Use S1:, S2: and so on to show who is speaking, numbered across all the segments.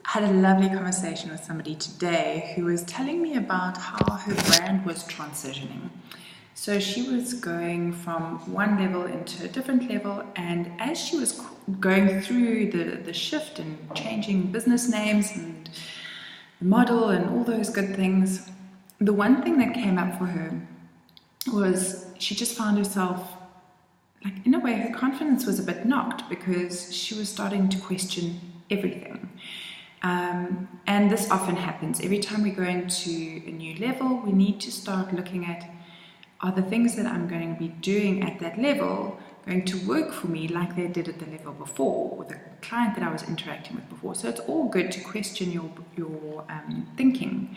S1: had a lovely conversation with somebody today who was telling me about how her brand was transitioning. So she was going from one level into a different level, and as she was going through the shift and changing business names and the model and all those good things, the one thing that came up for her was she just found herself, like, in a way, her confidence was a bit knocked because she was starting to question everything. And this often happens. Every time we go into a new level, we need to start looking at, are the things that I'm going to be doing at that level going to work for me like they did at the level before, with the client that I was interacting with before? So it's all good to question your thinking.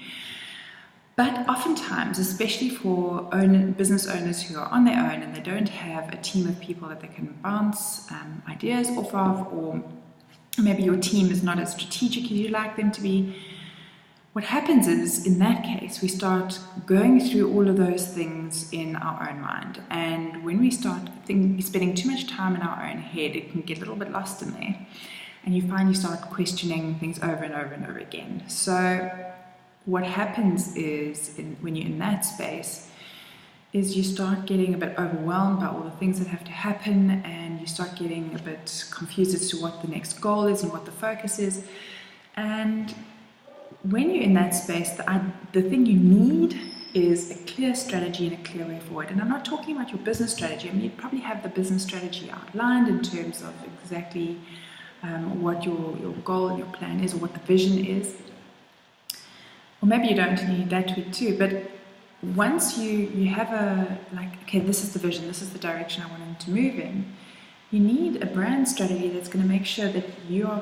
S1: But oftentimes, especially for business owners who are on their own and they don't have a team of people that they can bounce ideas off of, or maybe your team is not as strategic as you'd like them to be, what happens is, in that case, we start going through all of those things in our own mind. And when we start spending too much time in our own head, it can get a little bit lost in there. And you find you start questioning things over and over and over again. So what happens is, when you're in that space, is you start getting a bit overwhelmed by all the things that have to happen, and you start getting a bit confused as to what the next goal is and what the focus is. And when you're in that space, the thing you need is a clear strategy and a clear way forward. And I'm not talking about your business strategy. I mean, you probably have the business strategy outlined in terms of exactly what your goal and your plan is, or what the vision is. Or maybe you don't need that too, but once you have okay, this is the vision, this is the direction I want to move in, you need a brand strategy that's going to make sure that you are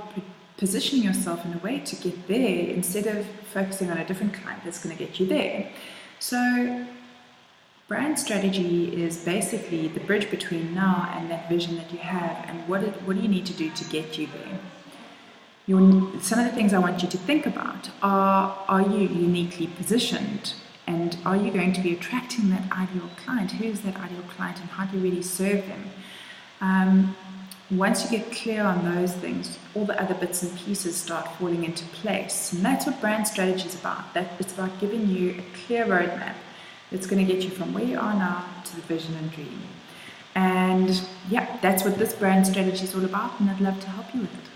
S1: positioning yourself in a way to get there, instead of focusing on a different client that's going to get you there. So brand strategy is basically the bridge between now and that vision that you have, and what do you need to do to get you there. Some of the things I want you to think about are you uniquely positioned? And are you going to be attracting that ideal client? Who is that ideal client, and how do you really serve them? Once you get clear on those things, all the other bits and pieces start falling into place. And that's what brand strategy is about. It's about giving you a clear roadmap that's going to get you from where you are now to the vision and dream. And yeah, that's what this brand strategy is all about, and I'd love to help you with it.